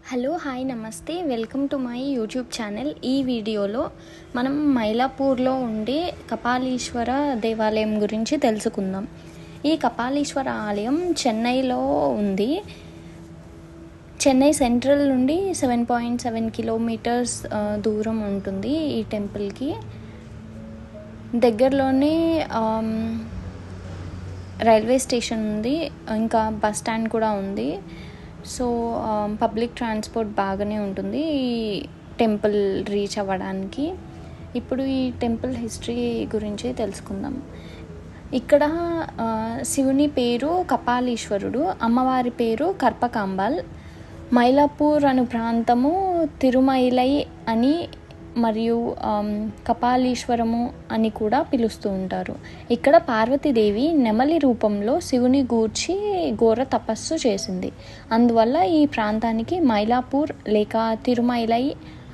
Hello hi నమస్తే welcome to my YouTube channel. ఈ వీడియోలో మనం మైలాపూర్లో ఉండే కపాలీశ్వర దేవాలయం గురించి తెలుసుకుందాం. ఈ కపాలీశ్వర ఆలయం చెన్నైలో ఉంది. చెన్నై సెంట్రల్ నుండి 7.7 కిలోమీటర్స్ దూరం ఉంటుంది. ఈ టెంపుల్కి దగ్గరలోనే రైల్వే స్టేషన్ ఉంది, ఇంకా బస్ స్టాండ్ కూడా ఉంది. సో పబ్లిక్ ట్రాన్స్పోర్ట్ బాగానే ఉంటుంది ఈ టెంపుల్ రీచ్ అవ్వడానికి. ఇప్పుడు ఈ టెంపుల్ హిస్టరీ గురించి తెలుసుకుందాం. ఇక్కడ శివుని పేరు కపాలీశ్వరుడు, అమ్మవారి పేరు కర్పకాంబాల్. మైలాపూర్ అను ప్రాంతము తిరుమైలై అని మరియు కపాలీశ్వరము అని కూడా పిలుస్తూ ఉంటారు. ఇక్కడ పార్వతీదేవి నెమలి రూపంలో శివుని గూర్చి ఘోర తపస్సు చేసింది. అందువల్ల ఈ ప్రాంతానికి మైలాపూర్ లేక తిరుమైలై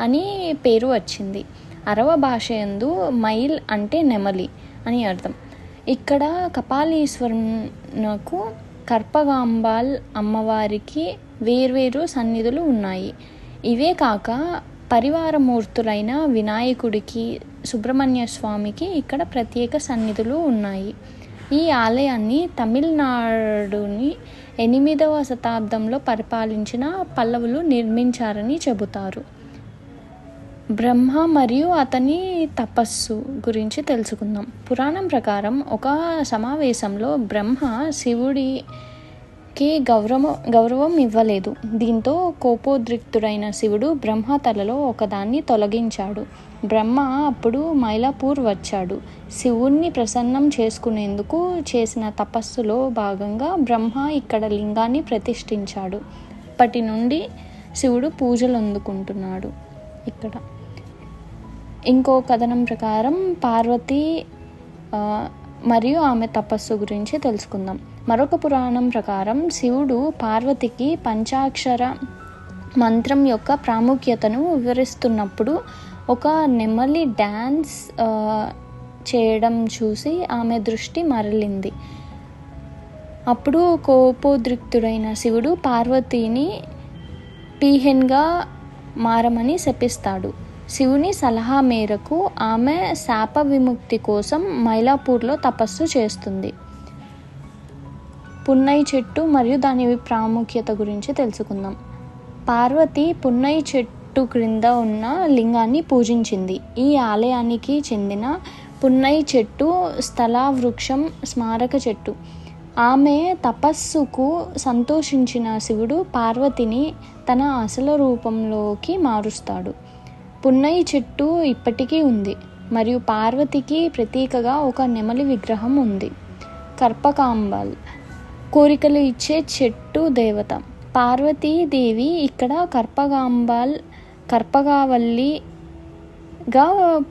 అని పేరు వచ్చింది. అరవ భాష యందు మైల్ అంటే నెమలి అని అర్థం. ఇక్కడ కపాలీశ్వరునకు కర్పకాంబాల్ అమ్మవారికి వేర్వేరు సన్నిధులు ఉన్నాయి. ఇవే కాక పరివారమూర్తులైన వినాయకుడికి, సుబ్రహ్మణ్య స్వామికి ఇక్కడ ప్రత్యేక సన్నిధులు ఉన్నాయి. ఈ ఆలయాన్ని తమిళనాడుని 8వ శతాబ్దంలో పరిపాలించిన పల్లవులు నిర్మించారని చెబుతారు. బ్రహ్మ మరియు అతని తపస్సు గురించి తెలుసుకుందాం. పురాణం ప్రకారం ఒక సమావేశంలో బ్రహ్మ శివుడికి గౌరవం ఇవ్వలేదు. దీంతో కోపోద్రిక్తుడైన శివుడు బ్రహ్మ తలలో ఒకదాన్ని తొలగించాడు. బ్రహ్మ అప్పుడు మైలాపూర్ వచ్చాడు. శివుణ్ణి ప్రసన్నం చేసుకునేందుకు చేసిన తపస్సులో భాగంగా బ్రహ్మ ఇక్కడ లింగాన్ని ప్రతిష్ఠించాడు. అప్పటి నుండి శివుడు పూజలు అందుకుంటున్నాడు. ఇక్కడ ఇంకో కథనం ప్రకారం పార్వతి మరియు ఆమె తపస్సు గురించి తెలుసుకుందాం. మరొక పురాణం ప్రకారం శివుడు పార్వతికి పంచాక్షర మంత్రం యొక్క ప్రాముఖ్యతను వివరిస్తున్నప్పుడు ఒక నెమలి డ్యాన్స్ చేయడం చూసి ఆమె దృష్టి మరలింది. అప్పుడు కోపోద్రిక్తుడైన శివుడు పార్వతిని పీహెన్గా మారమని శపిస్తాడు. శివుని సలహా మేరకు ఆమె శాప విముక్తి కోసం మైలాపూర్లో తపస్సు చేస్తుంది. పున్నై చెట్టు మరియు దాని ప్రాముఖ్యత గురించి తెలుసుకుందాం. పార్వతి పున్నై చెట్టు క్రింద ఉన్న లింగాన్ని పూజించింది. ఈ ఆలయానికి చెందిన పున్నై చెట్టు స్థలావృక్షం స్మారక చెట్టు. ఆమె తపస్సుకు సంతోషించిన శివుడు పార్వతిని తన అసలు రూపంలోకి మారుస్తాడు. పున్నై చెట్టు ఇప్పటికీ ఉంది మరియు పార్వతికి ప్రతీకగా ఒక నెమలి విగ్రహం ఉంది. కర్పకాంబాల్ కోరికలు ఇచ్చే చెట్టు దేవత. పార్వతీదేవి ఇక్కడ కర్పగావల్లిగా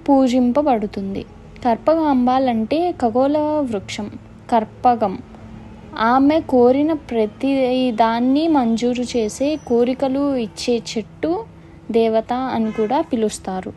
పూజింపబడుతుంది. కర్పకాంబాల్ అంటే ఖగోళ వృక్షం, కర్పగం. ఆమె కోరిన ప్రతి దాన్ని మంజూరు చేసే, కోరికలు ఇచ్చే చెట్టు దేవత అని కూడా పిలుస్తారు.